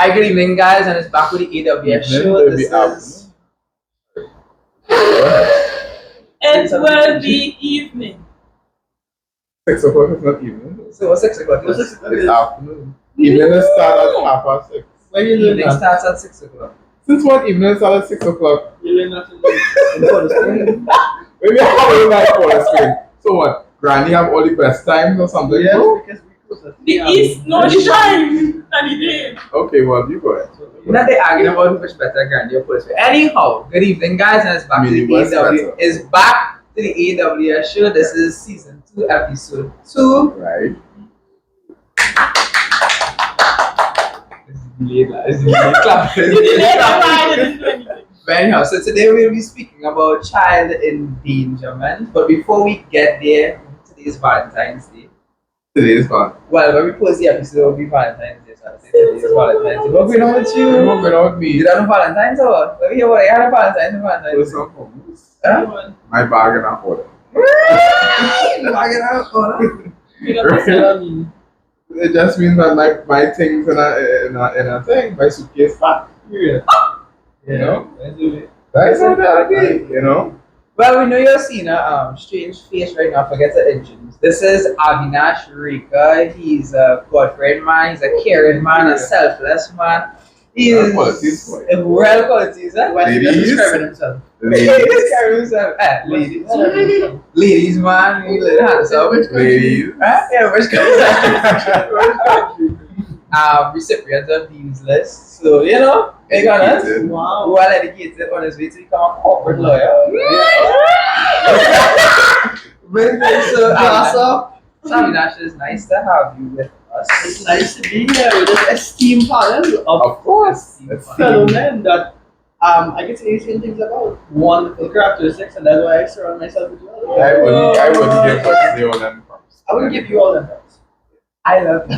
Hi, good evening, guys, and it's back with the AWS show. This is. It will be evening. 6 o'clock is not evening. So, what's 6 o'clock? It's afternoon. Evening is start at 6:30. When you evening starts at 6 o'clock. Since what evening starts at 6 o'clock? You learn nothing in Maybe I'm having like for a screen. So what? Granny have all the best times or something? Yes, bro? because we close at the east no shine and the day. Okay, well, you go ahead. Now they're arguing about who's better, Grandy or Police. Anyhow, good evening, guys, and it's back to the AW. It's back to the AWS show. This is season 2, episode 2. Right. It's delayed clapping. But anyhow, so today we'll be speaking about child endangerment. But before we get there, today is Valentine's Day. Today is fun. Well, when we post the episode, it will be Valentine's Day. So I'll say today is Valentine's Day. What's going on with you? What's going on with me? You don't know Valentine's or what? Let me hear what I had a Valentine's. Huh? My bag and a order. It just means that my things in a thing, my suitcase fat. You know? That's how that be, you know? Well, we know you're seeing a strange face right now. Forget the engines. This is Avinash Rakr. He's a good friend man. He's a caring man, a selfless man. He's real qualities, boy. Real qualities, huh? Ladies. He's describing himself. He's describing himself. Ladies. Ladies, man. He little handsome. Ladies. Huh? Yeah, which country? Recipients of Dean's List. So, you know, big on us. Wow. Well educated on his way to become a corporate lawyer. So, Avinash, it's nice to have you with us. It's nice to be here with this esteemed panel Of course. fellow men that I get to say things about wonderful characteristics, and that's why I surround myself with you all. I wouldn't give us the all them props. I wouldn't give you all them props. I love you.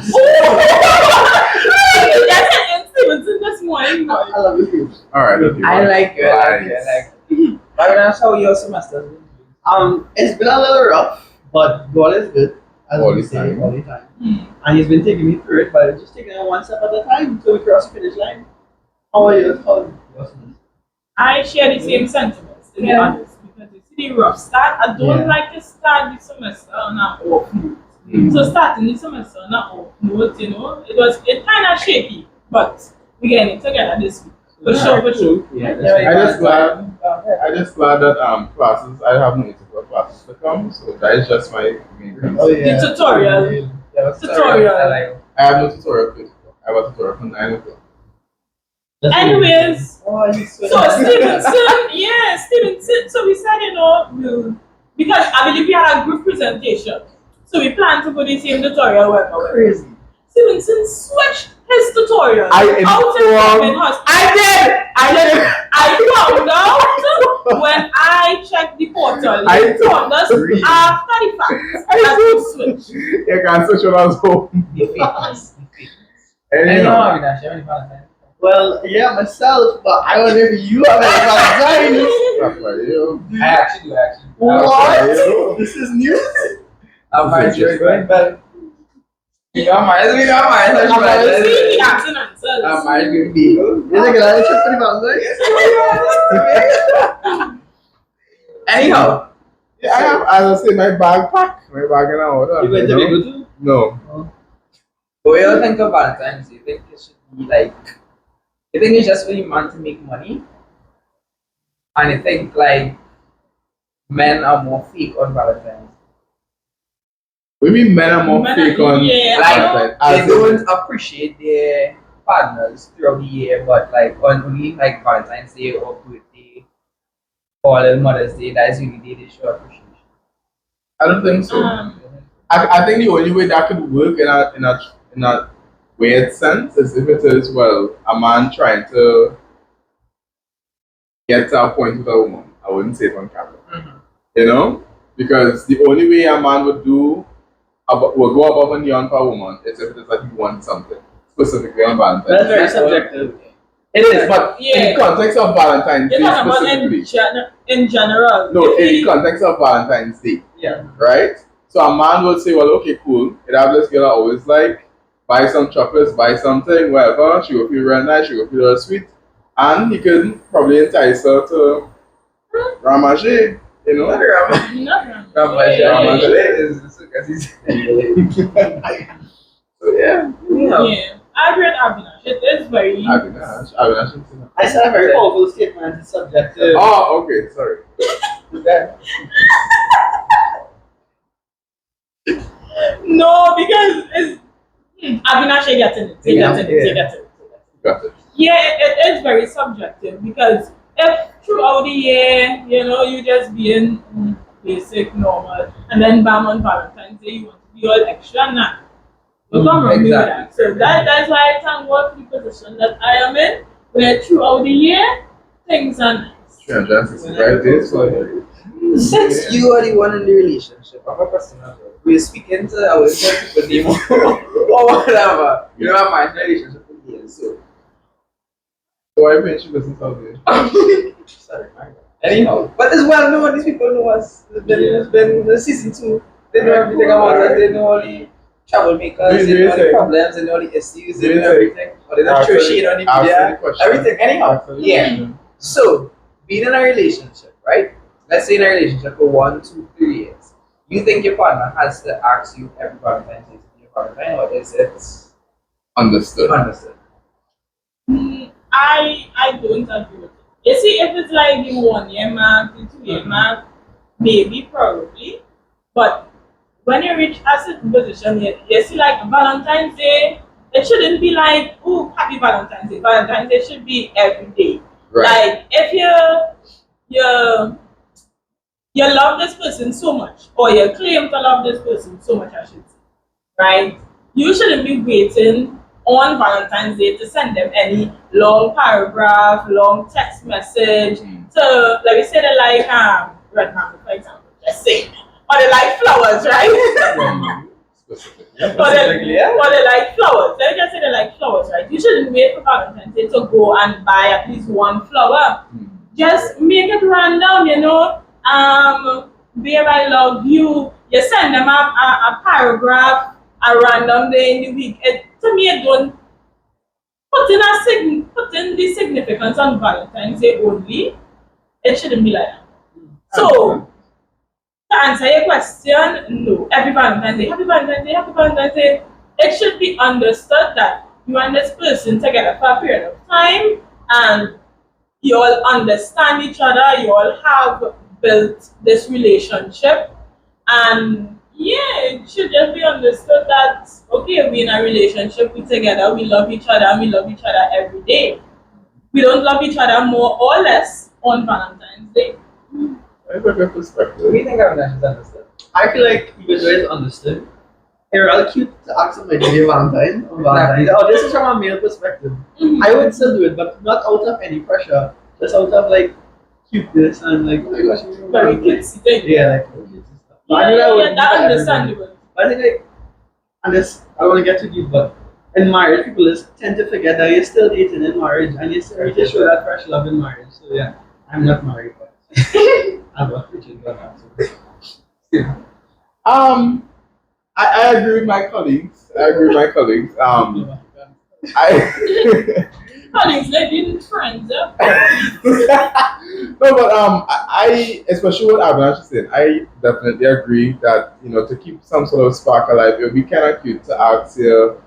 That's an Stevenson this morning. I love you too. Alright, okay. I like you. I like you. Avinash, how your semester? It's been a little rough, but God is good. As All we the say, time. all the time. And He's been taking me through it, but just taking it one step at a time until we cross the finish line. How are you? I share the same sentiments, to be honest, because you see the rough start. I don't like to start the semester on an off note. So starting the semester on an off note, you know, it kind of shaky, but we're getting it together this week. For sure. I just glad that classes, I have no interval classes to come, so that is just my main concern. The tutorial. Tutorial. I have no tutorial for 8 o'clock. I have a tutorial for 9 o'clock. Anyways, So Stevenson, so we said, you know, because I believe we had a group presentation, so we planned to put the same tutorial wherever. crazy. Stevenson switched his tutorial I found out when I checked the portal. It found us after the fact that we switched. You can switch on us home. The fakeness. Anyhow, Avinash, you have any Valentine's? Well, yeah, myself, but I wonder if you have any Valentine's. that's for you. I actually do. What? This is news. I'm married to going back. We got married. See the action answers. I'm married to people. You're like a trip for the Valentine's. Anyhow, Yeah, I have, as I say, my bag packed. My bag in order. You going to be good too? No. what do you think of Valentine's? Do you think it should be like? You think it's just for the man to make money? And you think like men are more fake on Valentine's? We mean men are more Men fake are- on yeah, Valentine's. They don't appreciate their partners throughout the year, but like on only like Valentine's Day or birthday or Mother's Day, that is really the day they show appreciation. I don't think so. I think the only way that could work in a weird sense is if it is, well, a man trying to get to a point with a woman. I wouldn't say it on camera. You know? Because the only way a man would go above and beyond for a woman is if it is that he wants something specifically on Valentine's. That's very subjective. It is, but in the context of Valentine's Day You're talking about specifically. in general. No, in the context of Valentine's Day. yeah. Right? So a man will say, well, okay, cool. It have this girl I always like. buy some chocolates, buy something, whatever. She will feel real nice, she will feel real sweet. And he could probably entice her to Ramager, you know? Ramager is because he's. So yeah. Yeah. I read Avinash. It is very. Avinash. I said a very powerful statement. It's subjective. Oh, okay, sorry. No, because it's. Avinash, you get it. You get it. Got it. Yeah, it is very subjective because if throughout the year, you know, you just being basic, normal, and then bam on Valentine's Day, you want to be all extra and that. You come from me with that. So that's why I thank God for the position that I am in, where throughout the year, things are nice. 365 days for you. Since you are the one in the relationship, I have a question as well. We're speaking to our people name or whatever. You know, I'm in a relationship for years, so. Why haven't you listened to it? Sorry, anyhow, but it's well known. These people know us. It's been the season 2. They know everything about us. They know all the troublemakers. They know all the problems. They know all the issues. They know everything. Or they know shade on the media. Everything. Anyhow, yeah. So, being in a relationship, right? Let's say in a relationship for 1, 2, 3 years. You think your partner has to ask you every Valentine's Day to be a Valentine, or is it Understood. I don't agree with it. You see, if it's like the 1 year mark, the 2 year mark, maybe, probably. But when you reach a certain position, you see, like Valentine's Day, it shouldn't be like, oh, happy Valentine's Day. Valentine's Day should be every day. Right. Like, if you love this person so much, or you claim to love this person so much, I should say, right? You shouldn't be waiting on Valentine's Day to send them any long paragraph, long text message to, like we say, they like red mango, for example, let's say, or they like flowers, right? Or they like flowers. Let me just say they like flowers, right? You shouldn't wait for Valentine's Day to go and buy at least one flower. Just make it random, you know. Babe, I love you. You send them a paragraph, a random day in the week. To me, it don't put in the significance on Valentine's Day only. It shouldn't be like that. So, to answer your question, no. Every Valentine's Day, happy Valentine's Day, happy Valentine's Day. It should be understood that you and this person together for a period of time, and you all understand each other. You all have built this relationship, and yeah, it should just be understood that okay, we're in a relationship, we're together, we love each other, and we love each other every day. We don't love each other more or less on Valentine's Day. That's a good perspective. What do you think Avinash is understood? I feel like even though it's understood, it's really cute to ask somebody to be a Valentine on Valentine's Day. Oh, this is from a male perspective. I would still do it, but not out of any pressure. Just out of like cuteness and like, oh my gosh, you're Very cutesy thing. yeah, like kids and stuff. But I Yeah, know that would yeah, be that's for everybody. understandable. But I think like, and this, I don't want to get too deep, but in marriage, people just tend to forget that you're still dating in marriage, and you still need to show that fresh love in marriage. So yeah, I'm not married, but I'm not preaching about that. So. I agree with my colleagues. I Colleagues, they've been friends. no, but I especially what Avinash said, I definitely agree that to keep some sort of spark alive, it would be kind of cute to ask your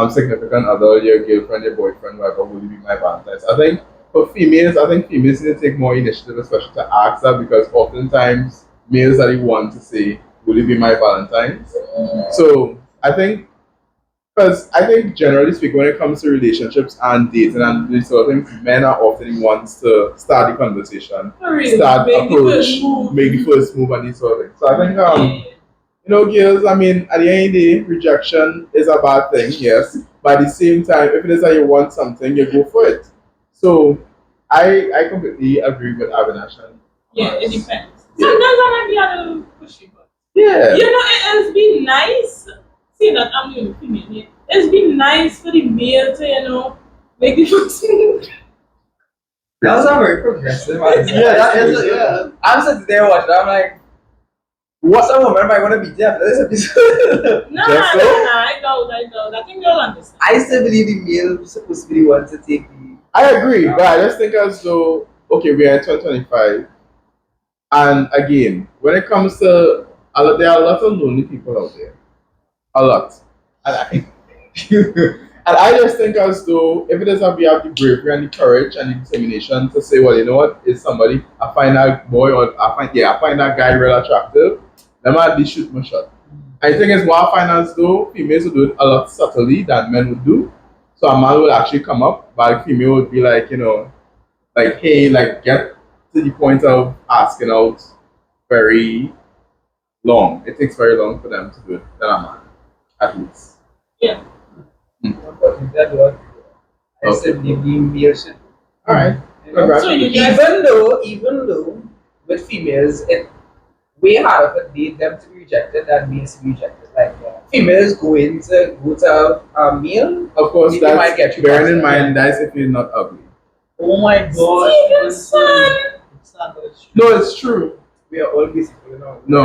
significant other, your girlfriend, your boyfriend, whoever, will you be my Valentine's? I think females need to take more initiative, especially to ask that, because oftentimes males are the ones to say, will you be my Valentine's? So because I think generally speaking, when it comes to relationships and dating and these sort of things, men are often the ones to start the conversation, start approach, make the first move and these sort of things. So I think girls, I mean, at the end of the day, rejection is a bad thing, yes. But at the same time, if it is that you want something, you go for it. So I completely agree with Avinash. Yeah, it depends. Sometimes I might be a little pushy, but yeah. it has been nice. See that I'm the only female here. It's been nice for the male to, make the first move. That was not very progressive. Yeah, that is yeah. I'm sitting there watching. I'm like, Some women might want to be deaf. This episode. No, Just so? I doubt. I think they'll understand. I still believe the male is supposed to be the one to take the. I agree, but I just think as though, okay, we are in 2025, and again, when it comes to, there are a lot of lonely people out there. A lot. And I, and I just think as though if it is that we have the bravery and the courage and the determination to say, well, you know what, is somebody, I find that boy or I find that guy real attractive, then I at least shoot my shot. I think it's what I find as though females would do it a lot subtly than men would do. So a man would actually come up, but a female would be like, like, hey, like get to the point of asking out very long. It takes very long for them to do it than a man, at least. Yeah. I still believe the male should. All right. So you just Even though with females, it way harder for them to be rejected than males to be rejected. Like females go to a male. Of course, They might that's get you bearing in faster. mind that's if you're not ugly. Oh my gosh. Stevenson. It's not that it's true. No, it's true. We are all beautiful, you know. No,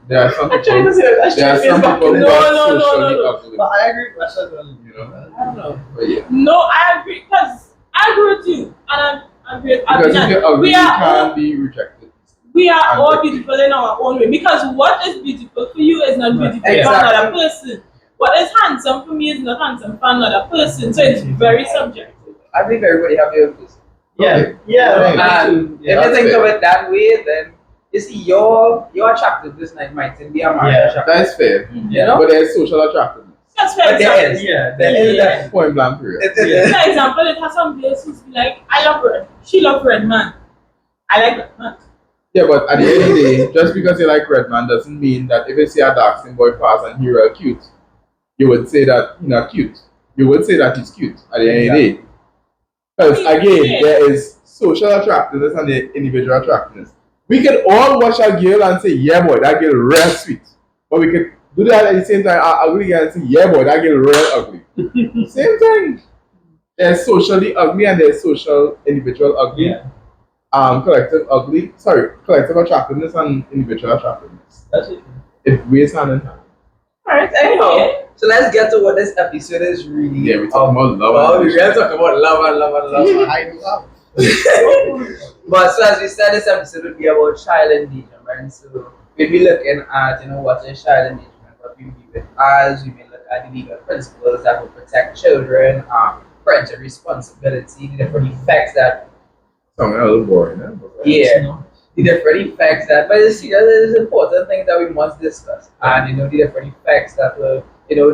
there are some I'm trying to people. say that. There are some people who No, are no, no, socially no. ugly. But I agree with that well. You know, I don't know. but yeah. No, I agree because I agree with you, and I agree with Because if you're ugly, we you are can't all, be rejected. we are and all ugly. beautiful in our own way. Because what is beautiful for you is not beautiful for Exactly. another person. What is handsome for me is not handsome for another person. So it's very subjective. I believe everybody have their own place. Yeah. Yeah. Right. And Yeah, if you that's think fair. of it that way, then you see your attractiveness mightn't be a man Yeah. attractive. That's fair. You know? But there's social attractiveness. That's But very there subjective. is. Yeah. There is Yeah. that. Point blank period. Yeah. For example, it has some girls who's like, I love red. She love red man. I like red man. Yeah, but at the end of the day, just because you like red man doesn't mean that if you see a dark skin boy pass and he's real cute, you would say that he's not cute. You would say that he's cute at the end of the day. Because again, there is social attractiveness and the individual attractiveness. We can all watch a girl and say, yeah boy, that girl real sweet. But we could do that at the same time, a ugly girl and say, yeah boy, that girl real ugly. Same thing. There's socially ugly and there's social individual ugly. Yeah. Collective attractiveness and individual attractiveness. That's it. It weighs hand in hand. Alright, anyhow. So let's get to what this episode is really Yeah, we're talking about love. about. and We're gonna talk about love and love and love. I love. But so as we said, this episode will be about child endangerment. So we'll be looking at what is child endangerment, what we view it as. We may look at the legal principles that will protect children, parental responsibility, the different effects that Something a little boring, eh? yeah, the different effects that. But you see, there's important things that we must discuss, and the different effects that will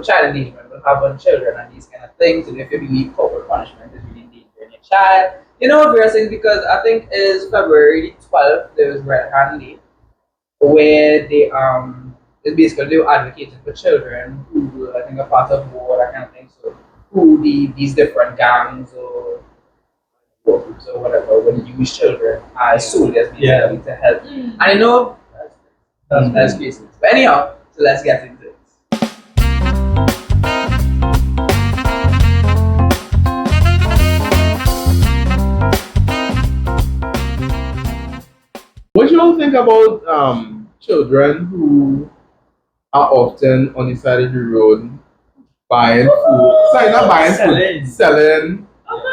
child endangerment will have on children and these kind of things. And if you believe corporal punishment is really endangering your child. Various things, because I think is February 12th, there was Red Hand Day, where they it's basically they were advocating for children who I think are part of war, that kind of thing. So who these different gangs or war groups or whatever would use children as soldiers basically to help. And that's crazy. But anyhow, so let's get into it. What you all think about children who are often on the side of the road buying food? Sorry, not buying Selling. food, selling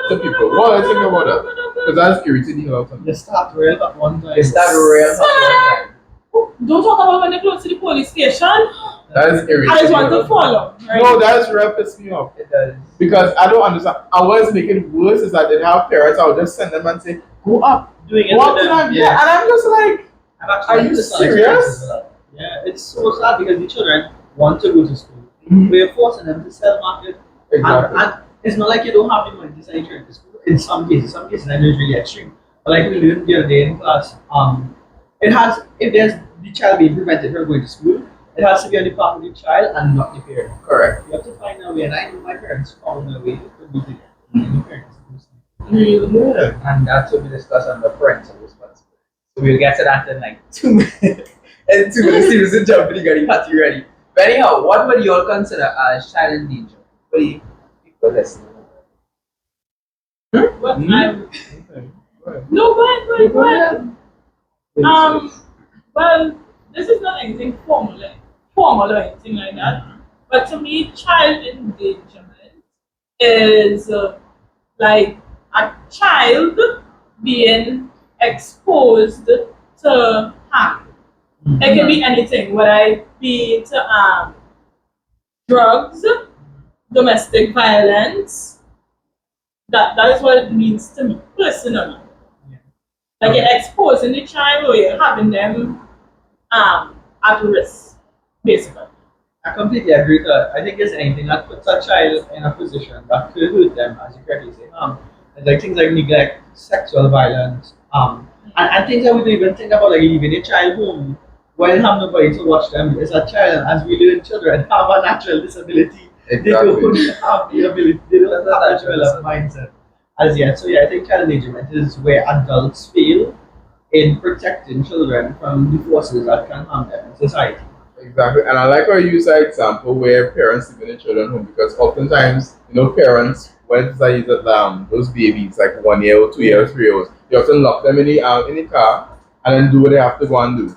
to people. What do you think about that? Because that's irritating a lot of me. Just start real at one time. It's that real hot Don't talk about when they close to the police station. That is irritating. I just want a to lot. follow. Right? No, that's real piss me off. It does. Because I don't understand. And what is making it worse is that they have parents, I'll just send them and say, go up. Doing it Go up with to them. them. Yeah. And I'm just like, I've actually Are had you this serious? experience with that. Yeah, it's so sad because the children want to go to school. We're forcing them to sell market. exactly. And it's not like you don't have the money to send your children to school. In some cases I know it's really extreme. But like we learned the other day in class, it has, if there's the child being prevented from going to school, it has to be on the part of the child and not the parent. Correct. You have to find a way, and I know my parents found a way to be the parents. And that's what we discuss on the parental responsibility. So we'll get to that in like 2 minutes. In 2 minutes, Stevenson jump in, you got you ready. But anyhow, what would you all consider as child endangerment? What do you people listening? But I'm Okay. Go ahead. no, go ahead. Well, this is not anything formal or anything like that. But to me, child endangerment is like a child being exposed to harm. It can be anything, whether it be to drugs, domestic violence. That is what it means to me personally. Like you're exposing the child or you're having them at risk, basically. I completely agree with that. I think it's anything that puts a child in a position that could hurt them, as you correctly say. And like things like neglect, sexual violence, and things that we don't even think about, like leaving a child home when have nobody to watch them as a child. And as we learn, children have a natural disability. They don't have the ability, they don't have that developed mindset as yet. So yeah, I think child endangerment is where adults fail in protecting children from the forces that can harm them in society. Exactly, and I like how you use that example where parents leaving the children home because oftentimes, parents when it's like those babies like 1 year old, 2 year old, 3 year olds, they often lock them in the car and then do what they have to go and do.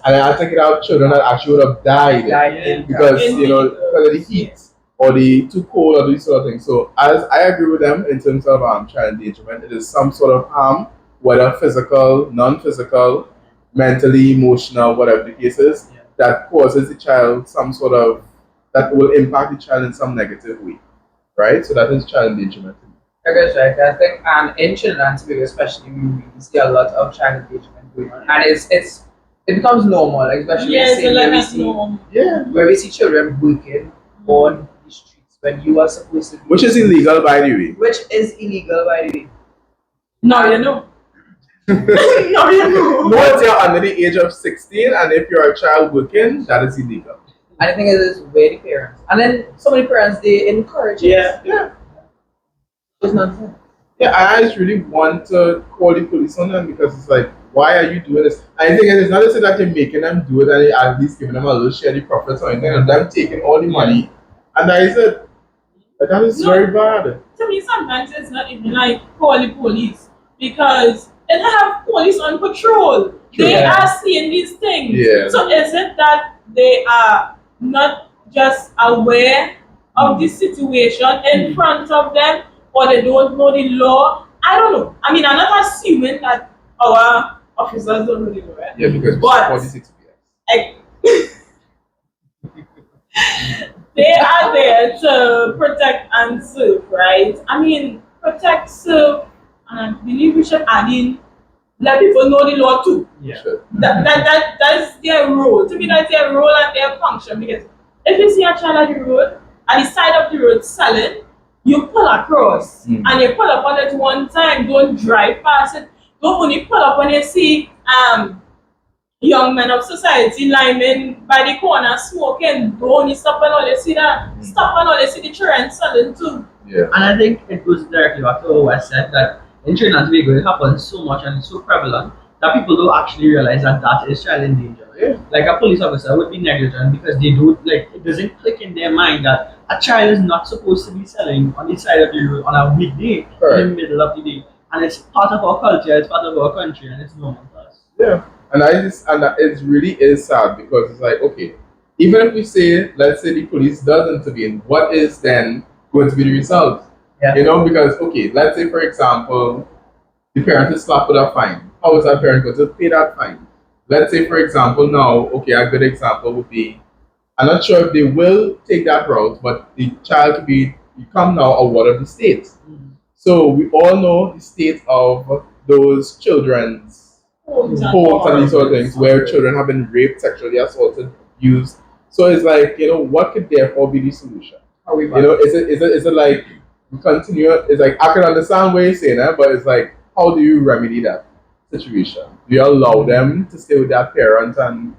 And then I think it out children that actually would have died because because of the heat or the too cold or these sort of things. So as I agree with them in terms of child endangerment, it is some sort of harm, whether physical, non-physical, mentally, emotional, whatever the case is, that causes the child some sort of that will impact the child in some negative way, right? So that is child endangerment. Okay, so I think in children, especially, we really see a lot of child engagement going on, and it becomes normal, especially where we see children working on the streets when you are supposed to be, which is illegal by the way. Which is illegal by the way. No, you know. No, you know. Once you're under the age of 16, and if you're a child working, that is illegal. And I think it is where the parents, and then so many parents they encourage it. Yeah. It's nonsense. Yeah, I just really want to call the police on them because it's like, why are you doing this? I think it's not to say that you're making them do it and you're at least giving them a little share the profits or anything, and them taking all the money, and that is it. But that is very bad. To me, sometimes it's not even like call the police because they have police on patrol. They are seeing these things. Yeah. So is it that they are not just aware of the situation in front of them, or they don't know the law? I don't know. I mean, I'm not assuming that our officers don't know the law. Yeah, because but 46 they are there to protect and serve, right? I mean, protect, serve, and I believe we should add in let people know the law too. Yeah. That's their role. To me, that's their role and their function. Because if you see a child at the road, at the side of the road selling, you pull across and you pull up on it one time. Don't drive past it. Don't only pull up when you see young men of society lying by the corner smoking. Don't only stop and all you see that. Stop and all you see the children selling too. Yeah. And I think it goes directly back to what Wes said, that in Trinidad and Tobago it happens so much and it's so prevalent that people don't actually realize that that is child endangerment. Yeah. Like a police officer would be negligent because they don't, like, it doesn't click in their mind that a child is not supposed to be selling on the side of the road on a weekday in the middle of the day. And it's part of our culture, it's part of our country, and it's normal for us. Yeah. And it really is sad because it's like, okay, even if we say, let's say the police does intervene, what is then going to be the result? Yeah. Because, okay, let's say, for example, the parent is slapped with a fine. How is that parent going to pay that fine? Let's say, for example, now, okay, a good example would be, I'm not sure if they will take that route, but the child could become now a ward of the state. So we all know the state of those children's homes and these sort of things where children have been raped, sexually assaulted, abused. So it's like, what could therefore be the solution? Is it like we continue? It's like I can understand what you're saying, but it's like, how do you remedy that situation? Do you allow them to stay with their parents and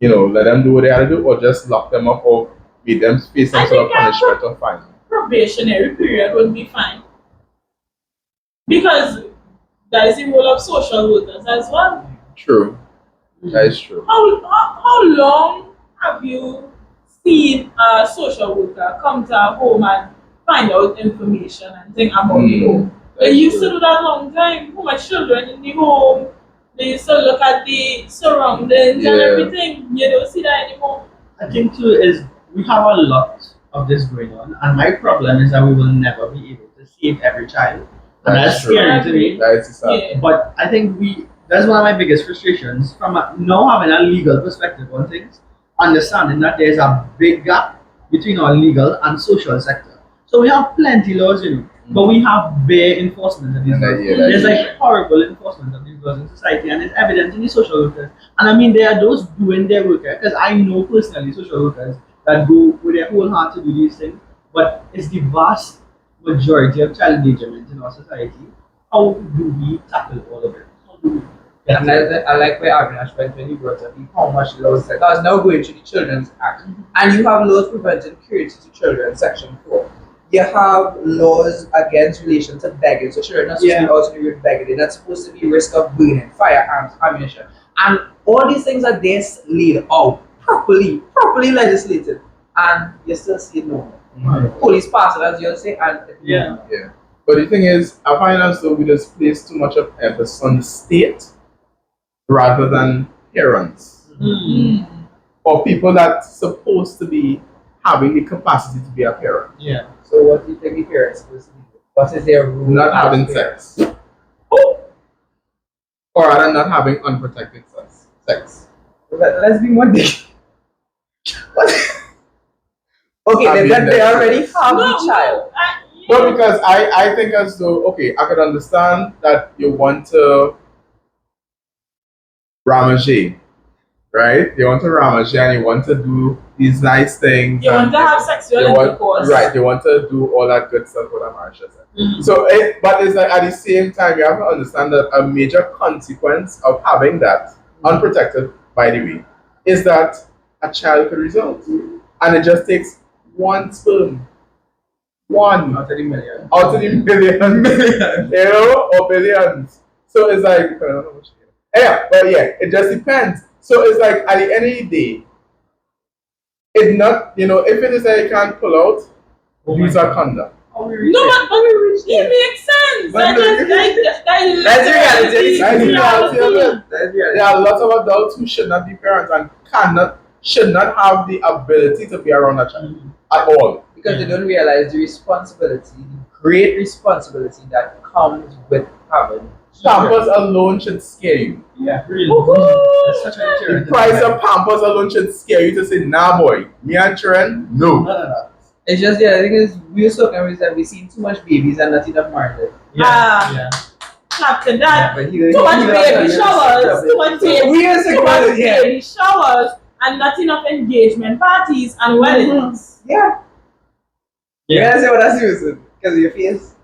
let them do what they have to do, or just lock them up or make them face some sort of punishment or fine? Probationary period would be fine. Because that is the role of social workers as well. True. That is true. How long have you seen a social worker come to a home and find out information and think about the home? They used to do that long time. How much children in the home? they used to look at the surroundings and Yeah. everything. You don't see that anymore. I think too is we have a lot of this going on, and my problem is that we will never be able to save every child, and That's that's true. scary to me. That is sad. Yeah. But I think that's one of my biggest frustrations from now having a legal perspective on things, understanding that there's a big gap between our legal and social sector. So we have plenty laws, but we have bare enforcement of these laws. There's like horrible enforcement of these laws in society, and it's evident in the social workers. And I mean, there are those doing their work, because I know personally social workers that go with their whole heart to do these things, but it's the vast majority of child endangerment in our society. How do we tackle all of it? How do we get And to I like where Avinash went when he brought up how much laws that are now going to the Children's Act. And you have laws preventing cruelty to children, Section 4. You have laws against relation to beggars. So children are supposed to be out in the road begging. They're not supposed to be risk of burning, firearms, ammunition. And all these things are there laid out properly legislated. And you still see no. Police pass it, as you'll say, and Yeah. Yeah. But the thing is, I find as though we just place too much of emphasis on the state rather than parents Mm. or people that's supposed to be having the capacity to be a parent, Yeah. So what do you think the parents are supposed to do? What is their rule? not as having parents? sex, or rather not having unprotected sex. Let's be more dick. Okay, I then mean, that they that's- already have the child. Well, because I think as though, okay, I could understand that you want to ramage, right? You want to ramage and you want to do these nice things. You want and to have sexual you want, intercourse. right? You want to do all that good stuff with a marriage. Mhm. So, but it's like at the same time, you have to understand that a major consequence of having that unprotected, by the way, is that a child could result, and it just takes one sperm, one Out of the million. out of the millions, you know, or billions. So it's like, I don't know how much. Yeah, but yeah, it just depends. So it's like at the end of the day, it not, if it is that you can't pull out, use a condom. No, but it makes sense. But That's that's reality. That's the reality of it. That's reality. There are lots of adults who should not be parents and should not have the ability to be around a child at all. Because they don't realize the responsibility, the great responsibility that comes with having children. Pampers alone should scare you. Yeah, really. Woohoo! That's such a The deterrent. price of Pampers alone should scare you to say, nah, boy, me and children, no. No. It's just the thing is we're so convinced that we've seen too much babies and not enough marriages. Yeah. After that, But too much baby showers, too much baby showers, and not enough engagement parties and weddings. Yeah. You gotta say what I see with it. Because of your face.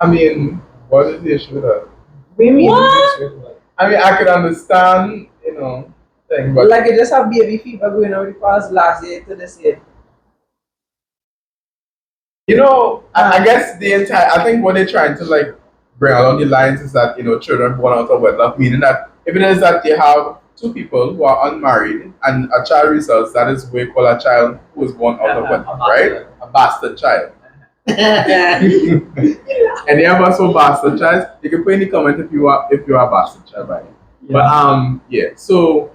I mean, what is the issue with that? What do you mean? What? I mean, I could understand, thing, but Like you just have baby fever going over the past last year to this year. I guess I think what they're trying to like bring along the lines is that, children born out of wedlock, meaning that if it is that you have two people who are unmarried and a child results, that is what we call a child who was born out of wedlock, right? A bastard child. Any of us who bastard child, you can put in the comment if you are a bastard child, right? But yeah. So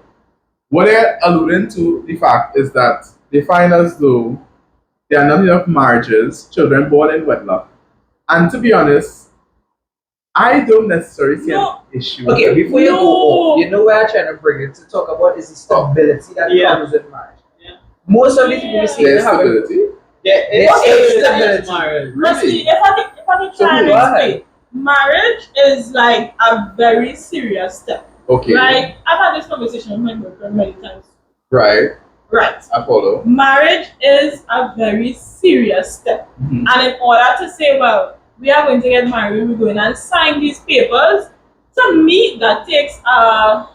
what they're alluding to the fact is that they find as though there are not enough marriages, children born in wedlock. And to be honest, I don't necessarily see an issue. Okay, before you go No. off, you know where I'm trying to bring it to talk about is the stability that comes with marriage. Yeah. Most of the people we see There's have stability. There's stability. But see, if I can try and go ahead. explain, marriage is like a very serious step. Okay. Like, I've had this conversation with my boyfriend many times. Right. Right. I follow. Marriage is a very serious step. Mhm. And in order to say, well, we are going to get married, we're going to sign these papers, to me, that takes I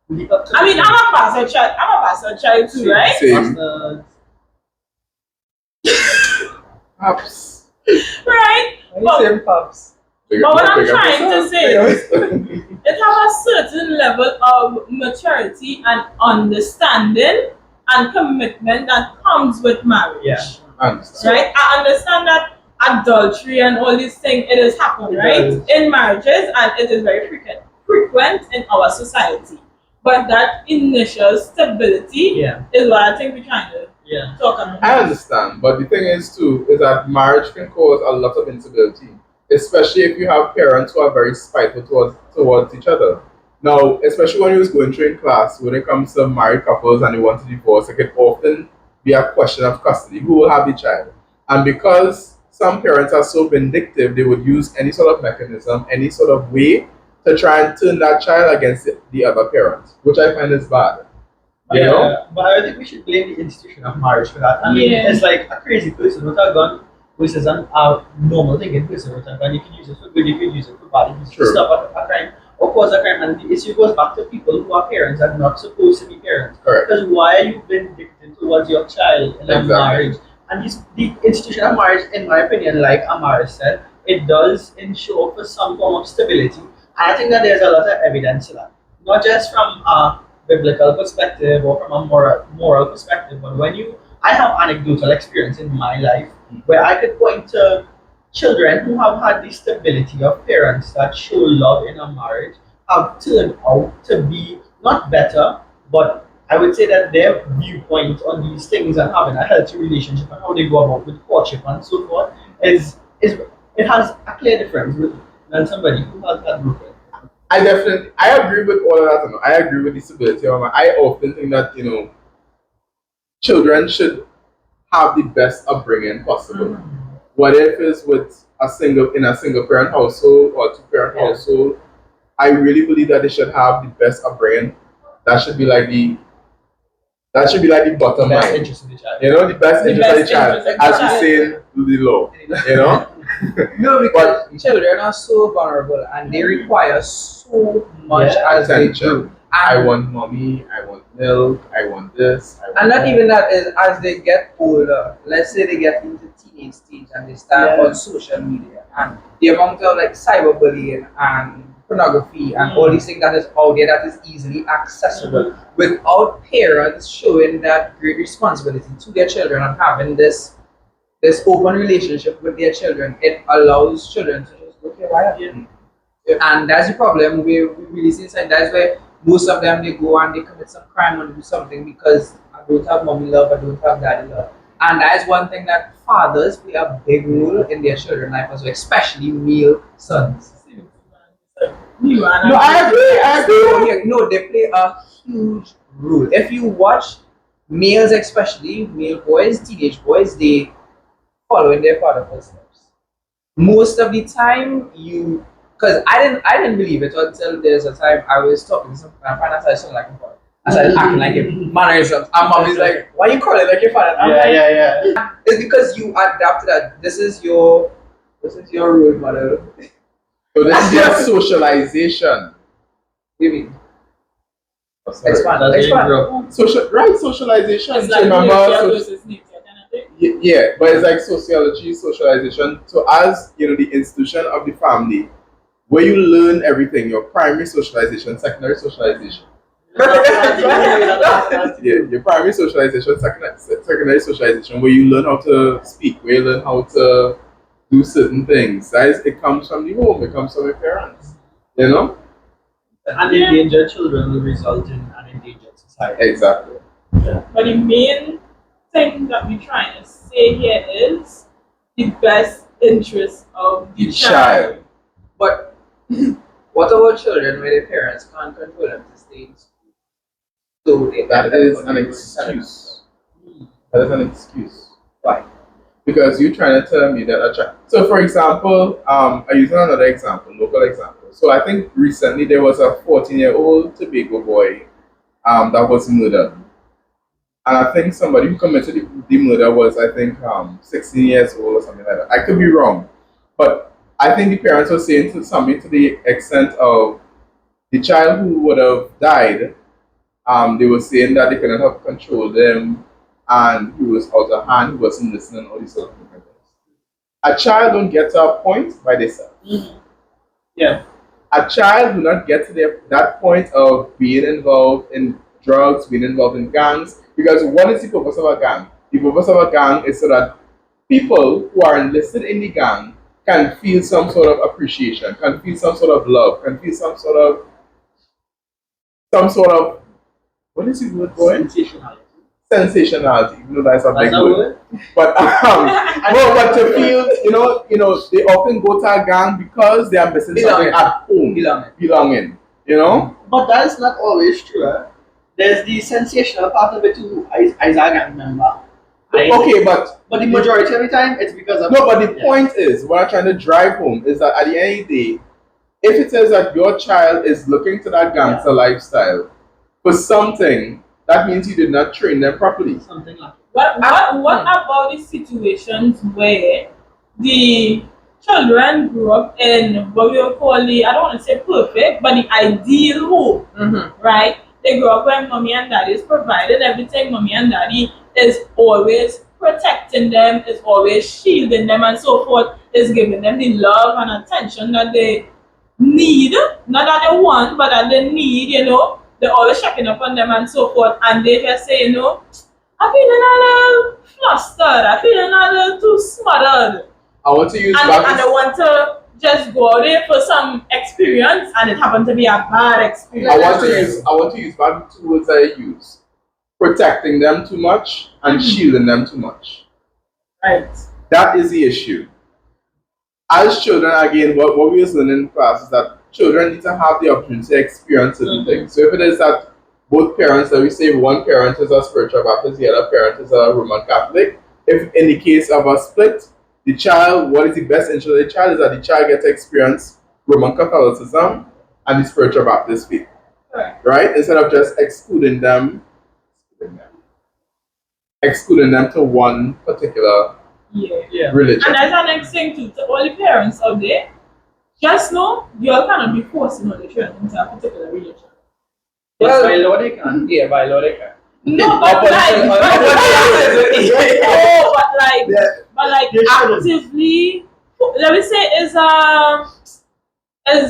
mean, I'm a bastard child too, right? Same. Perhaps. Right? Same pups. Bigger- But what I'm bigger trying to person. say it has a certain level of maturity and understanding and commitment that comes with marriage. Yeah. I understand. Right? I understand that adultery and all these things, it has happened, It right? does. In marriages, and it is very frequent in our society. But that initial stability Yeah. is what I think we're trying to Yeah. talk about. I understand, but the thing is too is that marriage can cause a lot of instability, especially if you have parents who are very spiteful towards each other. Now, especially when you was going through in class, when it comes to married couples and they want to divorce, it can often be a question of custody. Who will have the child? And because some parents are so vindictive, they would use any sort of mechanism, any sort of way to try and turn that child against the other parent, which I find is bad. You know? Yeah, but I think we should blame the institution of marriage for that. I mean, Yeah. it's like a crazy person with a gun, which is an normal thinking person with a gun. You can use it for good, you can use it for bad. You can True. stop a crime or cause a crime. And the issue goes back to people who are parents and not supposed to be parents. Correct. Because why are you vindictive towards your child in a Exactly. marriage? And the institution of marriage, in my opinion, like Amara said, it does ensure for some form of stability. And I think that there's a lot of evidence to that. Not just from biblical perspective or from a moral perspective, but I have anecdotal experience in my life where I could point to children who have had the stability of parents that show love in a marriage have turned out to be not better, but I would say that their viewpoint on these things and having a healthy relationship and how they go about with courtship and so forth is it has a clear difference than somebody who has had broken. I agree with all of that. I agree with disability. I often think that children should have the best upbringing possible. What if it's with in a single parent household or two parent Yeah. household? I really believe that they should have the best upbringing. That should be like the bottom Best line. interest of the child. The best The interest of the best child, interest of the as we child. say in the law. No, because children are so vulnerable and they require so much Yeah, as they attention. grow. I And, want mommy, I want milk, I want this. I want and not that. even that is as they get older, let's say they get into teenage stage and they start Yeah. on social media and the amount of like cyberbullying and pornography and all these things that is out there that is easily accessible without parents showing that great responsibility to their children and having this open relationship with their children, it allows children to just go, okay, why not? And that's the problem we really see inside. That's where most of them they go and they commit some crime and do something because I don't have mommy love, I don't have daddy love. And that is one thing that fathers play a big role in their children's life as well, especially male sons. You and No, I agree. Oh, yeah, no, they play a huge role. If you watch males, especially male boys, teenage boys, they follow in their father's footsteps. Most of the time, because I didn't believe it until there's a time I was talking to some friend and I started like a father. I started acting like him, mannerisms. And mom is like, "Why you call it like your father?" I'm like, Yeah. it's because you adapt to that. This is your role model. So this is your socialization. Maybe Oh, sorry. expand. That's Expand. Socialization. It's So like remember, nature versus nature kind of thing. yeah, but it's like sociology, socialization. So as the institution of the family, where you learn everything, your primary socialization, secondary socialization. Yeah, your primary socialization, secondary socialization, where you learn how to speak, where you learn how to do certain things. It comes from the home, it comes from your parents. And endangered children will result in an endangered society. Exactly. But the main thing that we're trying to say here is the best interest of the The child. child. But what about children where their parents can't control them to stay in school? So That is an excuse. That is an excuse. Why? Because you're trying to tell me that a child. So, for example, I use another example, local example. So, I think recently there was a 14-year-old Tobago boy that was murdered. And I think somebody who committed the murder was, I think, 16 years old or something like that. I could be wrong. But I think the parents were saying something to the extent of the child who would have died, they were saying that they couldn't have controlled him and he was out of hand, he wasn't listening, all these sort of things. A child don't get to a point by themselves. Yeah. A child do not get to that point of being involved in drugs, being involved in gangs, because what is the purpose of a gang? The purpose of a gang is so that people who are enlisted in the gang can feel some sort of appreciation, can feel some sort of love, can feel some sort of some sort of, what is the word for it? Sensationality. Sensationality, even though that's a big That's a word. word? But but to feel, they often go to a gang because they are missing something Belonging. at home. Belonging. You know? But that is not always true. There's the sensational part of it too. I gang member. Okay, but the majority of the time it's because of no, but the point is, what I'm trying to drive home is that at the end of the day, if it is that your child is looking to that gangster lifestyle for something, that means you did not train them properly. something like What about the situations where the children grew up in what we would call the, I don't want to say perfect, but the ideal home, right? They grew up when mommy and daddy is providing everything. Mommy and daddy is always protecting them, is always shielding them, and so forth, is giving them the love and attention that they need, not that they want, but that they need, They're always checking up on them and so forth, and they just say, I'm feeling a little flustered, I'm feeling a little too smothered. I want to use And they want to just go out there for some experience, and it happened to be a bad experience. I want to use back the two words I use. Protecting them too much and shielding them too much. Right. That is the issue. As children, again, what we was learning in class is that children need to have the opportunity to experience certain things. So if it is that both parents, let me say one parent is a spiritual Baptist, the other parent is a Roman Catholic, if in the case of a split, the child, what is the best interest of the child is that the child gets to experience Roman Catholicism and the spiritual Baptist faith. Right? Instead of just excluding them to one particular religion. And that's the next thing too, to all the parents out there, just know you all cannot be forcing on the children into a particular religion. Well, by law they can. Yeah, by law they can. No, but like actively, let me say, is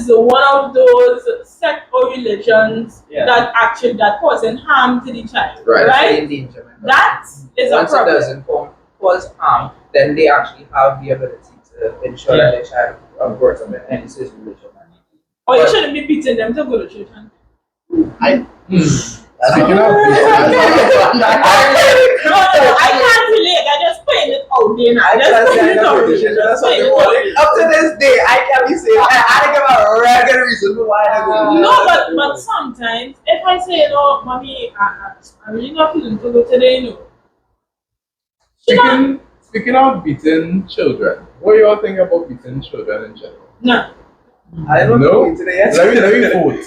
one of those sect or religions that causing harm to the child, right? Endangerment. That is a Once it problem. doesn't cause harm, then they actually have the ability to ensure that their child grows up in any religion. Or you shouldn't be beating them to go to church. Speaking of I can't relate. I just putting it out there now. Up to this day, I can't be saying I give a regular reason for why I go. No, but sometimes if I say, mommy, I'm really not feeling to go today, Speaking of beating children, what do you all think about beating children in general? No. I don't No? know today yet. Let me vote.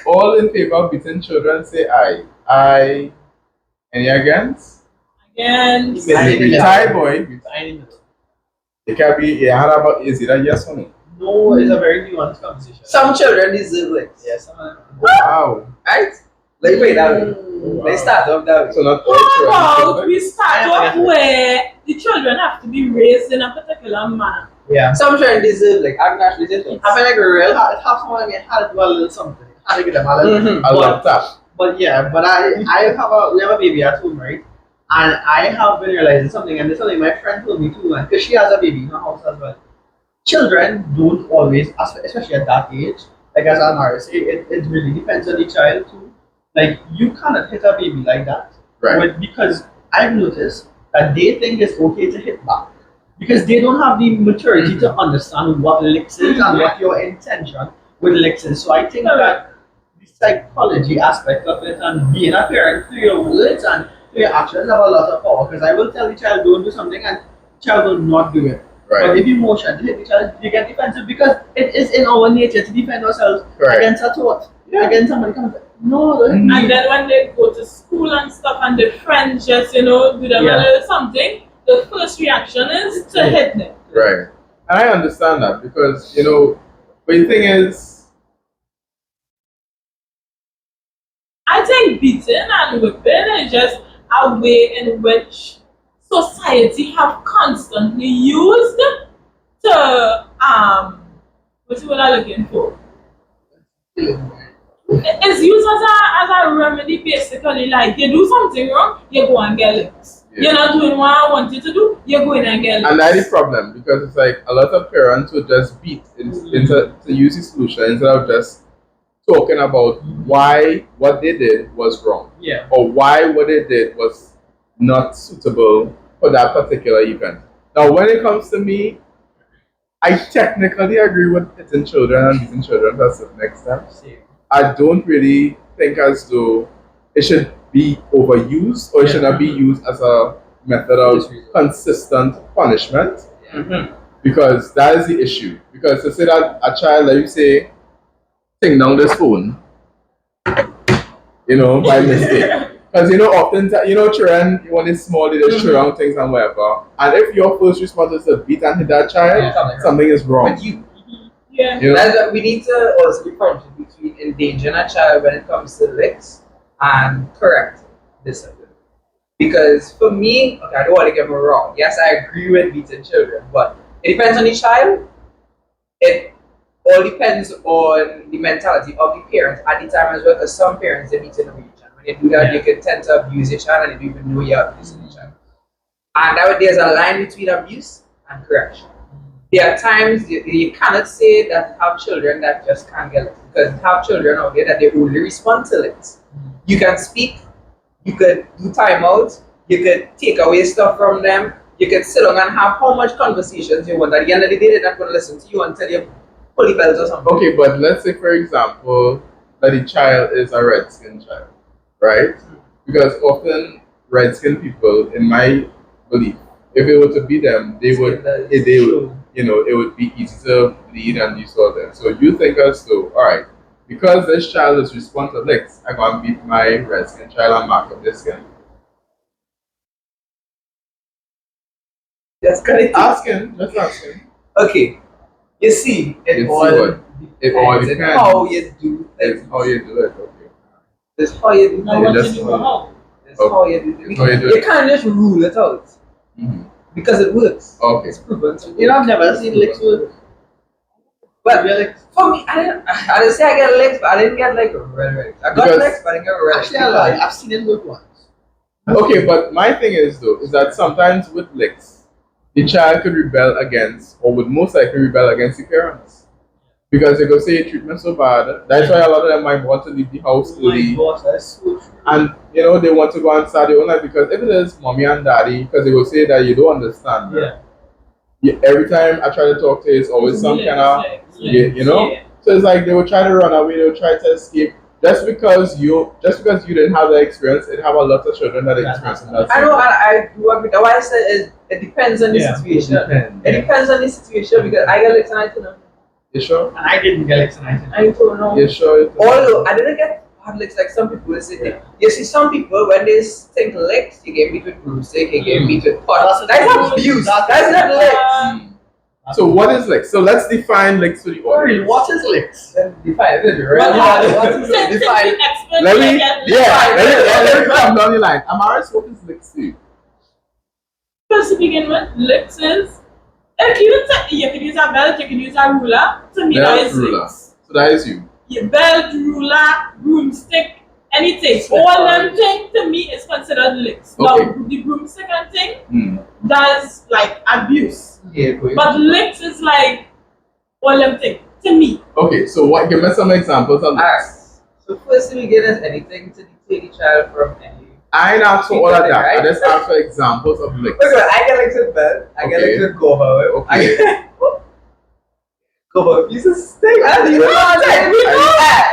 All in favor of beating children say aye. Aye. Any against? Against. Tie boy. It can be is it a yes or no? No, it's a very nuanced conversation. Some children deserve it. Yes, some of them. Wow. Right? Like wait that way. They start off that way. So not all How about children. we start off where the children have to be raised in a particular manner? Yeah. Some children deserve like Avinash Rakr. I feel like a real hard. It's half someone I had to do a little something. Had to get them a little. I love that. But we have a baby at home, right? And I have been realizing something, and this is something my friend told me too, and because she has a baby in her house as well. Children don't always, especially at that age, like as Anara say, it really depends on the child too. Like you cannot hit a baby like that, Right. Because I've noticed that they think it's okay to hit back because they don't have the maturity to understand what licks is and what your intention with licks is. So I think that the psychology aspect of it and being a parent through your words and through your actions have a lot of power. Because I will tell the child don't do something and the child will not do it. Right. But if you motion to hit the child, you get defensive because it is in our nature to defend ourselves against a thought. Against somebody comes like, no, don't hit me. And then when they go to school and stuff and their friends just, do them a little something, the first reaction is to hit them. Right. And I understand that because, but the thing is, I think beating and whipping is just a way in which society have constantly used to what's what I'm looking for? It's used as a remedy basically, like you do something wrong, you go and get licked. Yeah. You're not doing what I want you to do, you go in and get licked. and that's the problem because it's like a lot of parents would just beat to use the solution instead of just talking about why what they did was wrong, Yeah. or why what they did was not suitable for that particular event. Now, when it comes to me, I technically agree with hitting children and beating children to a certain extent. Same. I don't really think as though it should be overused or it should not be used as a method of consistent punishment, because that is the issue. Because to say that a child, like you say, take down this phone, by mistake. Because often children when it's small, they just throw around things and whatever. And if your first response is to beat and hit that child, something is wrong. But you, Yeah. that's what we need to also differentiate between endangering a child when it comes to licks and correct discipline. Because for me, okay, I don't want to get me wrong. Yes, I agree with beating children, but it depends on the child. It all depends on the mentality of the parents at the time as well. Because some parents they beat in the region. When they do that, they can tend to abuse your child and they don't even know you're abusing your child. And that there's a line between abuse and correction. There are times you cannot say that you have children that just can't get it, because you have children out there that they only respond to it. You can speak, you could do timeout, you could take away stuff from them, you could sit down and have how much conversations you want. At the end of the day, they're not going to listen to you until you pull the bells or something. Okay, but let's say, for example, that the child is a red-skinned child, right? Because often red-skinned people, in my belief, if it were to be them, it would be easy to bleed and you saw them. So you think as though, all right, because this child is respond to licks, I'm going to beat my red-skinned child and mark up their skin. That's correct. Just asking. Okay, you see, It all depends on depends. how you do It's things. how you do it, okay. It's how you do Now things. what just- you do how? It's how you do It's how you do You it. can't just rule it out Mhm. because it works. Okay. It's proven to You know, I've never seen licks work. But Really? for me, I didn't say I get licks, but I didn't get like red. I got Because- licks, but I didn't get red. Actually, I lie. I've seen it work once. Okay, but my thing is that sometimes with licks, the child could rebel against, or would most likely rebel against the parents. Because they go say your treatment so bad. That's why a lot of them might want to leave the house Oh my early. gosh, that's so true. And they want to go and start their own life, because if it is mommy and daddy, because they will say that you don't understand. Yeah. Every time I try to talk to you, it's always some kind of So it's like they will try to run away, they will try to escape. Just because you didn't have that experience, it have a lot of children that experience that. I know, and I do agree. That's why I said it depends on the Yeah, situation. Depends. It depends on the situation because I get licks and I don't know. You sure? And I didn't get licks and I didn't. I don't know. You sure? Although I didn't get hard licks like some people say. Yeah. You see, some people when they think licks, you get beat with broomstick, you get beat with pot. That's That's abuse. That's not licks. So what is licks? So let's define licks for the Sorry, audience. what is licks? Then define it, But right? What is since it? Define we it. expert, Let we me get let me come down the line. Amaris, what is licks to you? First to begin with, licks is you can use a belt, you can use a ruler. To me, that Belt, is ruler. licks. So that is you. Your belt, ruler, broomstick, anything. Stick All on. them thing to me is considered licks. Okay. Now the broomstick and thing, Hmm. that's like abuse. Yeah, go ahead. But licks is like all them thing to me. Okay, so what? Give me some examples of Alright. licks. So first thing we get is anything to deter the child from any. I ain't asked for all of that. Right? I just asked for examples of licks. Wait, I get licks with bed. I get Okay. licks with cover. Okay. Cover piece of steak. I don't even know what I'm saying.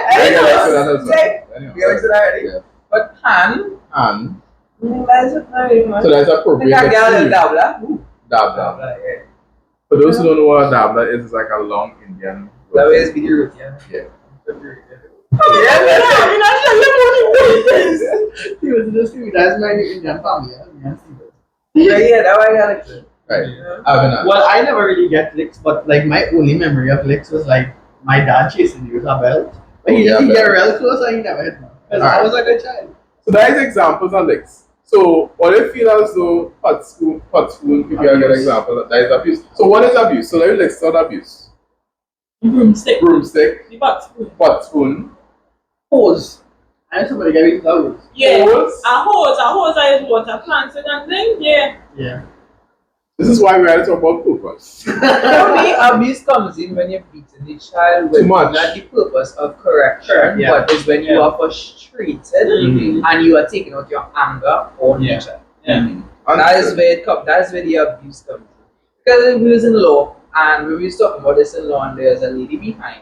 I get licks with that as well. Steak. Anyway, We get licks with that already. yeah. But pan. And That's it, not very much. so that's I appropriate. think I get a little licks to you. dabla. Ooh, Dabla. dabla, yeah. For those who don't know what a dabla is, it's like a long Indian. That way it's video root, yeah. Yeah. He was just giving me that's my Indian family. Yeah, that way I got licks. Right. Yeah. Avinash. Well, I never really get licks, but like my only memory of licks was like my dad chasing me with a belt. But he Oh, yeah, didn't get belt. real close and he never hit me. Because Alright. I was a good child. So that is examples of licks. So what if you feel as though pot spoon, if you are a good Abuse. example, that is abuse. So what is abuse? So let's start abuse. Broomstick. Broomstick, The butt spoon. pot spoon, Hose. I know somebody gave me flowers. Yeah. hose. A hose is water plants and thing. Yeah. Yeah. This is why we had to talk about purpose. For me, abuse comes in when you're beating the child with Too much. not the purpose of correction, Correct, yeah. but it's when you are frustrated and you are taking out your anger on the child. Yeah. That is where it comes. That's where the abuse comes in. Because we was in law, and we was talking about this in law, and there's a lady behind.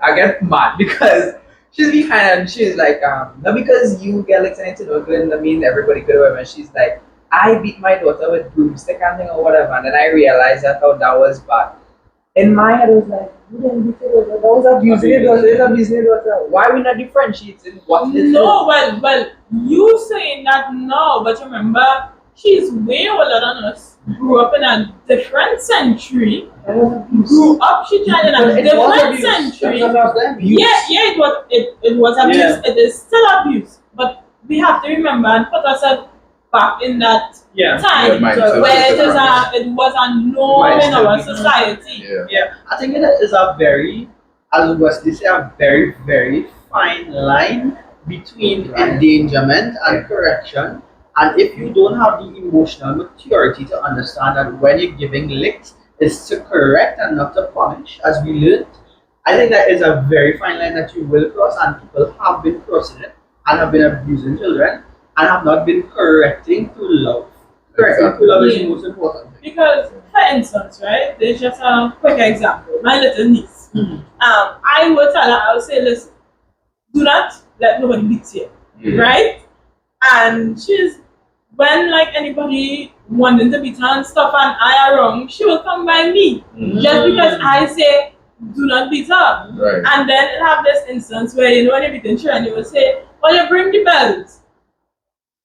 I get mad because she's behind, and she's like, not because you get like something to know good, I mean everybody good, whatever. She's like, I beat my daughter with broomstick and thing or whatever, and then I realized I thought that was bad. In my head, I was like, you didn't beat your daughter. That was abusing your daughter. It's abusing your daughter. Why are we not differentiating what it is? No, but you saying that no, but remember, she's way older than us. Grew up in a different century. Grew up, she tried in a different century. Yeah, it was abuse. Yeah. It is still abuse. But we have to remember and put ourselves back in that time Yeah, mindset where was different. it was a norm in our society. Yeah. I think it is a very, as Wesley said, a very, very fine line between endangerment and correction. And if you don't have the emotional maturity to understand that when you're giving licks, it's to correct and not to punish, as we learned, I think that is a very fine line that you will cross, and people have been crossing it and have been abusing children and have not been correcting through love. Correcting through love is the most important thing. Because, for instance, right, there's just a quick example. My little niece, I would tell her, I would say, listen, do not let nobody beat you, right? And when like anybody wanting to beat her and stuff and I are wrong, she will come by me. Just because I say, do not beat her. Right. And then it have this instance where, when you're beating children, you will say, well, you bring the belt.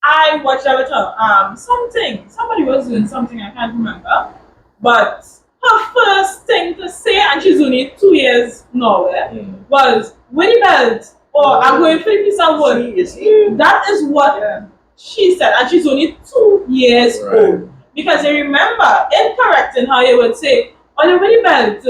I watched her with her. Somebody was doing something, I can't remember. But her first thing to say, and she's only 2 years now, was, win the belt, or I'm going for a piece of wood. That is what she said, and she's only 2 years old. Because you remember, in correcting her, you would say, oh, you win the belt,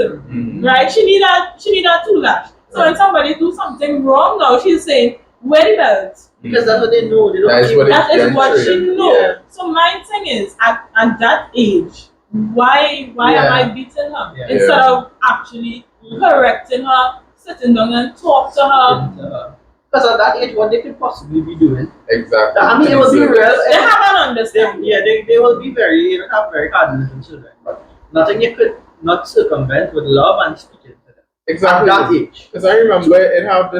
right? She need a 2 lash. So when somebody do something wrong now, she's saying, wear the belt. Because that's what they know. They don't That is what she knows. Yeah. So my thing is, at that age, why am I beating her instead of actually correcting her, sitting down and talk to her? Because at that age, what they could possibly be doing. Exactly. I mean, it will be real. They have an understanding. They will be very, have very cognizant children. But nothing you could not circumvent with love and speaking to them. Exactly. At that age. Because I remember it have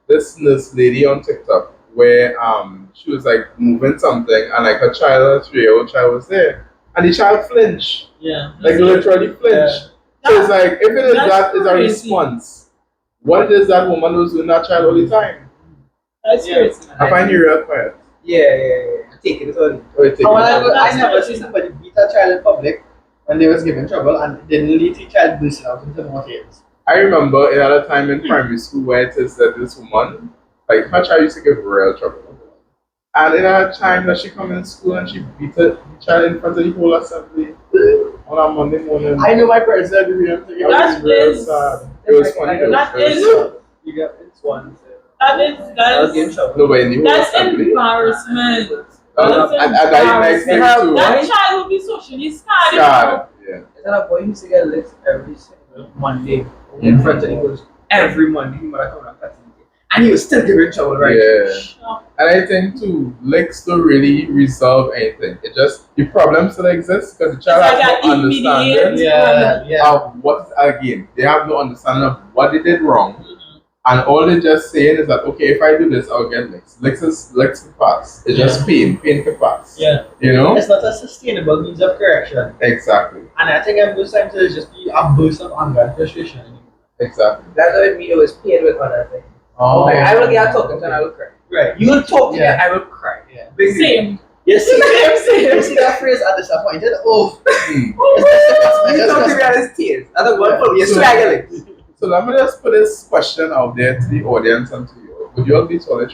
this lady on TikTok where she was like moving something and like a 3-year-old child was there and the child flinched. Yeah. Like literally flinched. So it's like if it is that is a response, what is that woman who's doing that child all the time? That's crazy. I find you real quiet. Yeah. Take it all. I never see somebody beat a child in public when they was given trouble and then lead the child bursting out into more tears. I remember another time in primary school where it is that this woman, like her child used to give real trouble. And in a time that she come in school and she beat the child in front of the whole assembly on a Monday morning. I know my parents said to me, I'm thinking, It was real sad. It was funny though. That It was is- sad. you got it's one. That's No, but in the whole that's assembly. embarrassment. And that next thing too. That child will be socially scarred. Scarred. Yeah. Is that a boy who used to get licked every single Monday in front of him? Every Monday, he might come and cut him. And he was still giving trouble, right? Yeah. And I think too, licks don't really resolve anything. It just the problem still exists because the child It's has like no an immediate- understanding of what again. They have no understanding of what they did wrong. And all they're just saying is that okay, if I do this, I'll get licks. Licks can pass. It's just pain. Pain can pass. Yeah. You know? It's not a sustainable means of correction. Exactly. And I think most times it'll just be a burst of anger and frustration. Exactly. That's what it means. It was paid with other things. Oh. Like, I will get talking and I will cry. Right. You will talk to me, Yeah. I will cry. Yeah. Big deal. Same. You see, you see that phrase, I'm disappointed? Oh. You talk to me and it's tears. That's one for me. You're struggling. So let me just put this question out there to the audience and to you. Would you all be tolerant?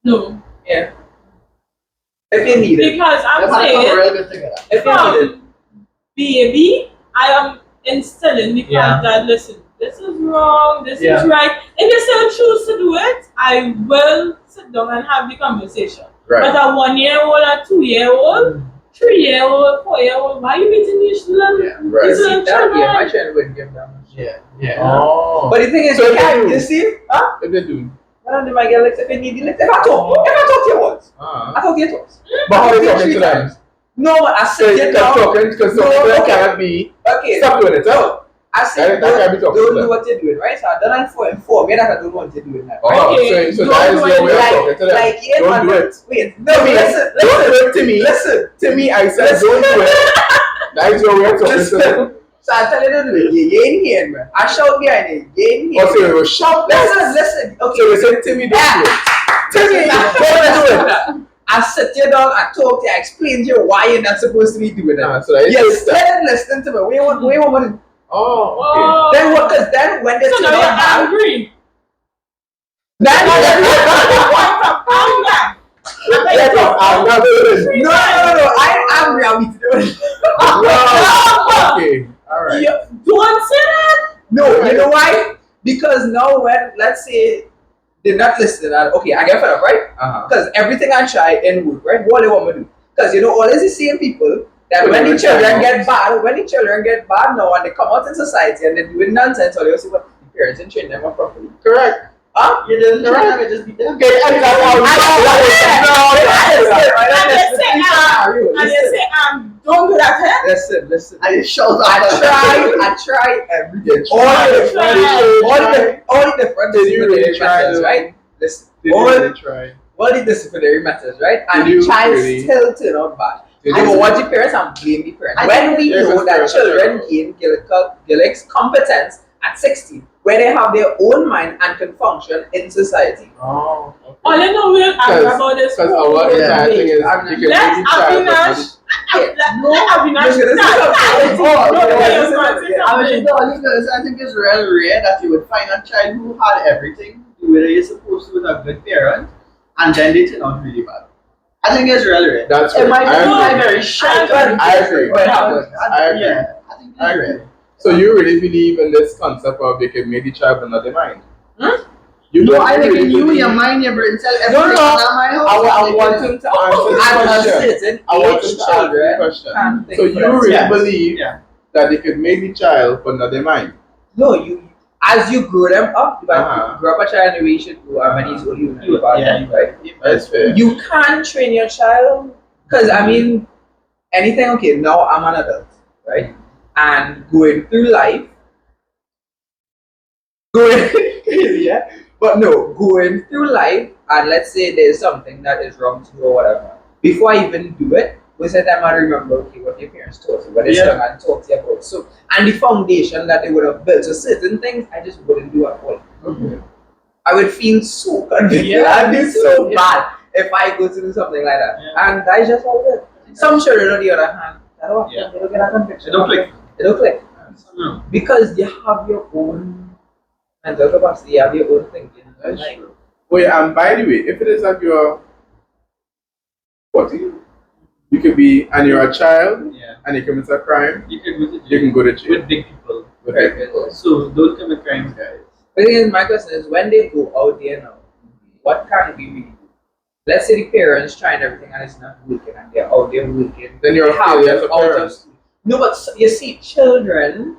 No. Yeah. If you need it. Because I'm They've had a saying, real good together. If you need it. from baby, I am instilling the fact that, listen, this is wrong, this is right. If you still choose to do it, I will sit down and have the conversation. Right. But a 1-year-old or 2-year-old, 3-year-old, 4-year-old, why you beating these little, Yeah, right. these little That, yeah, my children? children wouldn't give them. Yeah. Oh. But the thing is, So you they can't, do. you see, huh? If they do. Well, they might get licked if they need the lick. If I talk to you once. I talk to you twice. But how are you I talking to them? No, I So said you you can know. talking because some No, people okay. cannot be. Okay. Stop doing it. No. Huh? I said That can't be talking to don't them. do what you're doing, right? So I done it for inform me that I don't know what you're doing now. Oh, Okay, so don't that is do your way of it talking to them. Like, yeah, Don't man, do it. Wait, no, To me, listen, don't do it to me. listen. To me, I said don't do it. That is your way of talking to them. Listen. So I tell you don't do it. You ain't here, man. I shout behind you. You ain't here. Or say, well, shout that. Listen. Okay. So we say, Timmy, don't do it. Timmy, Don't do it. I sit you down, I talk to you, I explain to you why you're not supposed to be doing it. So that You're is still listening to me. We want to. Oh, okay. Oh. Then what? Because then when they So turn now on you're bad, angry. then Yes, I'm not doing it. no, I'm angry. I'm need to do it. Wow. Okay. All right. Don't say that. No, you know why? Because now when let's say they're not listening, and okay, I get fed up, right? Because everything I try in wood, right? What they want me to do? Because you know, always the same people that when the children get bad now and they come out in society and they're doing nonsense, or they see what the parents didn't train them up properly. Correct. Huh? You didn't try them, it just beat them. Okay, and that's how And you say, don't do that, huh? Listen. I just showed I try every day. All the different Did you really disciplinary try methods, to- right? Listen. Did you really try? All the disciplinary methods, right? And Did the you child really? still turn out bad. Did I you will really? watch the parents and blame the parents. I When think we there's know a that parent children error. gain Gillick's competence at 16, where they have their own mind and can function in society. Oh, All okay. you know we'll argue about this. Because our entire thing is I'm you can Let's be child, but Avinash. Let Avinash Listen, this is start. something- Don't yeah, tell this your is friends, something- it's yeah. something. I think it's real rare that you would find a child who had everything to do where you're supposed to with a good parent, and then they turn out really bad. I think it's real rare. That's It right. might I be agree. very shy. I agree. But it happens. I agree. Yeah, I think I it's agree. rare. So you really believe in this concept of they can make the child but not the mind? You No, don't I think really in you, believe- your mind, your brain cell, No, everything no. under my house. I want him to answer the And question. certain I want age him to answer the children question. can't think So for you themselves. really Yes. believe Yeah. that they could make the child but not the mind? No, you as you grow them up, you Uh-huh. grow up a child in the way you should grow up, and he's only you right? That's fair. You can't train your child because I mean anything. Okay, now I'm an adult, right? And going through life, yeah. But no, going through life, and let's say there's something that is wrong to you or whatever. Before I even do it, most of the time I remember, okay, what your parents taught you, what they said and talked to you about. So, and the foundation that they would have built. So certain things I just wouldn't do at all. Okay. I would feel so convicted. Yeah, I'd me be too, so yeah. bad if I go to do something like that. Yeah. And that's just how it is. Some children, on the other hand, they don't, Yeah. they don't get a conviction. They don't click. They don't click. No. Because you have your own mental capacity, you have your own thinking. That's Like, true. Oh yeah, and by the way, if it is that you're 40, you could be, and you're a child, Yeah. and you commit a crime, You can go to you can go to jail. with big people. With Right. big people. So don't commit crimes, guys. the thing is, my question is, when they go out there now, what can we really do? Let's say the parents trying everything and it's not working, and they're out there working. Then you're a They have failure as a them out of parent. school. No, but you see, children,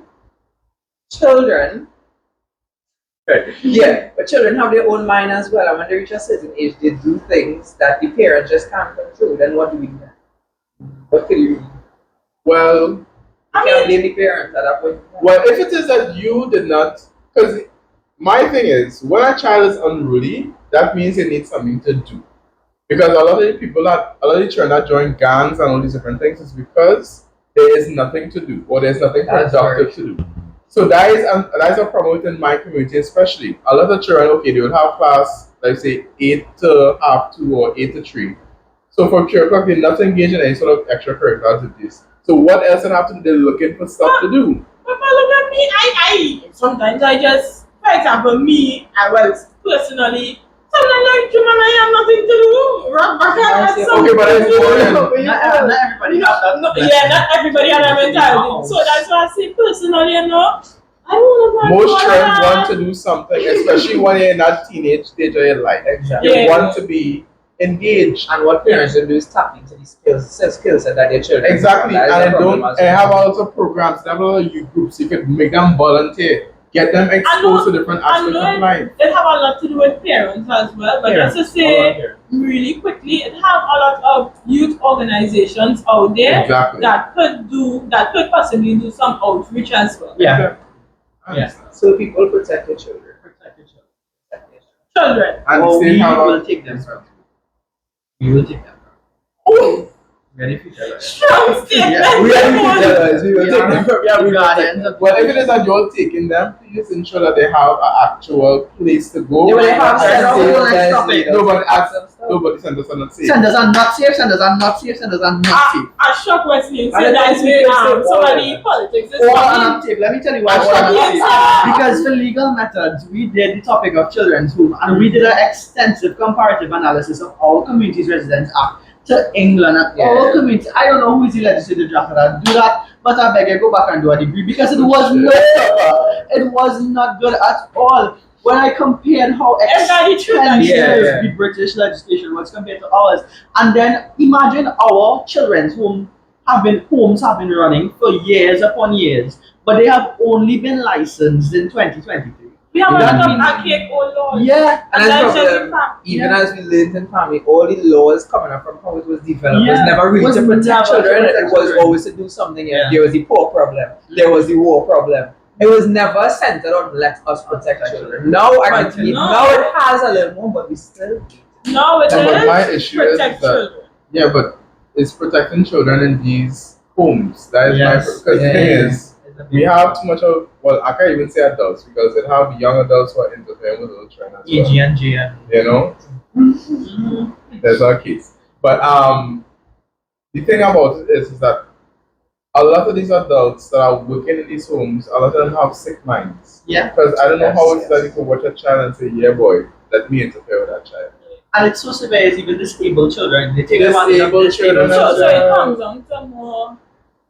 yeah, but children have their own mind as well. And when they reach a certain age, they do things that the parents just can't control. Then what do we do? What can you do? Well, You can't blame the parents at that point. well, if it is that you did not, because my thing is, when a child is unruly, that means they need something to do. Because a lot of the people that, a lot of the children that join gangs and all these different things is because there is nothing to do or there's nothing That's productive to do. So that is a problem within my community, especially. A lot of children, okay, they will have class, let's say 8 to half 2 or 8 to 3. So from 3 o'clock, they're not engaged in any sort of extracurricular activities. So what else they have to do? They're looking for stuff to do. But look at me, I sometimes I just, for example, me, personally, sometimes I have nothing to do. Rock back at Okay, something. but it's boring. Not everybody has that. Yeah, not everybody has that mentality. So that's why I say personally, I don't want to Most children want to do something, especially when you're in that teenage stage of your life. Exactly. You Yeah. want to be engage. And what parents should do is tap into these skills set that their children Exactly, have. and That is I the problem don't. as I well. have also programs, they have little youth groups. You could make them volunteer, get them exposed to different I aspects know of life. it have a lot to do with parents as well, but Parents, just to all say here. really quickly, it have a lot of youth organizations out there Exactly. that could possibly do some outreach as well. Yeah. I Yeah. understand. So people protect their children. Protect your children. Protect their children. Children. And Or still we have a- will take them from. We will take them from. Oh, Ready for each other. strong statement. Yeah, We are Come on. retailers. We will We take are them from. Yeah, we will take guardians them. of Well, if it is that you're taking them, please ensure that they have an actual place to go. Yeah, but they have That's set up the rules next as topic. leaders. Nobody Ask them stuff. Nobody centers are not safe. Senders are not safe. Senders are not safe. Senders are not safe. I shock Wesley and And say the that thing is, somebody in politics is All coming. unsafe. Let me tell you why I'm all sure unsafe. it's- Because for legal methods, we did the topic of children's home and we did an extensive comparative analysis of our community's residence act to England and Yeah. our community. I don't know who is the legislative drafter that do that, but I beg you go back and do a degree because it was not it was not good at all. When I compared how Everybody should like extensive yeah. the British legislation was compared to ours, and then imagine our children's homes have been running for years upon years, but they have only been licensed in 2023. We have a That lot of means- archaic old laws. Yeah, And And that's that's the just problem. the fact. Even Yeah. as we lived in family, all the laws coming up from how it was developed was Yeah. never really Was to never protect to children. protect It was children. always to do something else. Yeah. There was the poor problem. There was the war problem. It was never centered on let us protect children. Now I can tell you, No. now it has a little more, but we still No, it Yeah, but my is issue is protect that children. yeah, but it's protecting children in these homes. That is Yes. my because the Yeah, thing yeah, is we have too much of I can't even say adults because it have young adults who are interfering with little children as well. EG and GM. You know, there's our case. But the thing about it is that a lot of these adults that are working in these homes, a lot of them have sick minds. Yeah. Because I don't know Yes, how it's yes. that you can watch a child and say, "Yeah, boy, let me interfere with that child." And it's so severe as even disabled children. They take advantage of Disabled children disabled as So it well. comes down to more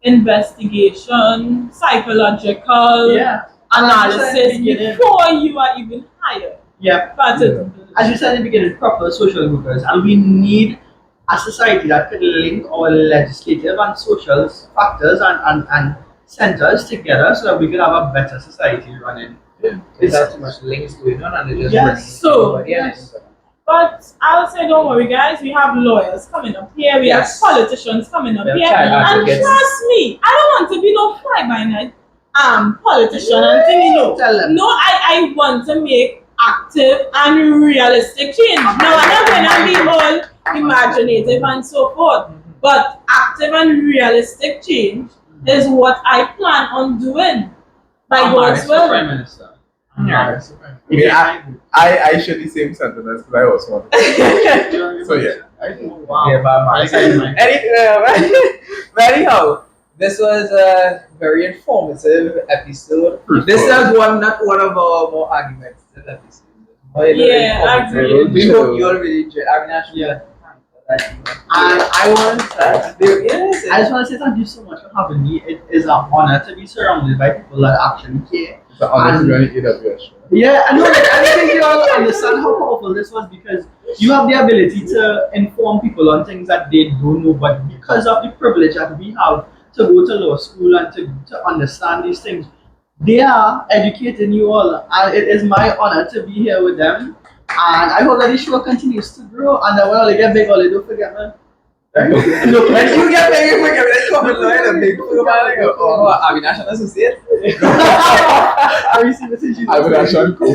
investigation, psychological Yeah. analysis Beginning. before you are even hired. Yeah. But Yeah. As you said in the beginning, proper social workers, and we need a society that could link our legislative and social factors and centers together so that we could have a better society running. There's not too much links going on and they just Yes, bring so, everybody in. yes. But I'll say, don't worry, guys. We have lawyers coming up here. We Yes. have politicians coming up We have here. child And advocates. trust me, I don't want to be no fly by night politician and thing, you know. Tell them. No, I want to make active and realistic change. Now, I'm not going to be all imaginative and so forth, but active and realistic change is what I plan on doing by God's will. Prime Minister. Yeah. I mean, I share the same sentiments because I also want to. So yeah. Wow. Yeah, but I see mine. But anyhow, this was a very informative episode. Fruitful. This is not one of our more argumentative episodes. More Yeah, I informative. agree. We hope you all really enjoyed. Avinash, Yeah. And I want to yes, I just want to say thank you so much for having me. It is an honor to be surrounded by people that actually care. It's an honor to be on the AWS show. Yeah, I know. I think you all understand how powerful this was because you have the ability to inform people on things that they don't know, but because of the privilege that we have to go to law school and to understand these things, they are educating you all, and it is my honor to be here with them. And I hope that this show continues to grow, and that when they get big, all they don't forget, man. When you get big, you forget that you're coming a big fool, man. Oh, Avinash and associate. I received messages. I would actually cool.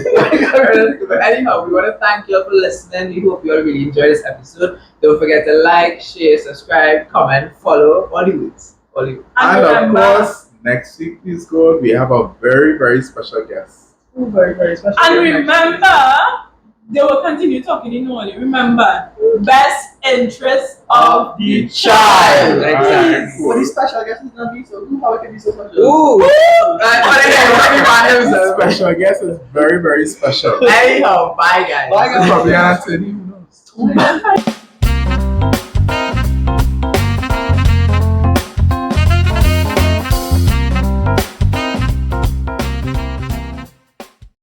But anyhow, we want to thank you all for listening. We hope you all really enjoyed this episode. Don't forget to like, share, subscribe, comment, follow, all the ways. All the ways. And of remember- course, next week, please go. We have a very, very special guest. Very, very special. And remember, they will continue talking in only. Remember, best interest of the child. Exactly. What is special guest is not be so good? How it can be so special? Ooh. Anyhow, Special guest is very, very special. bye guys. Bye, guys. Probably Anthony, who knows? Oh my God.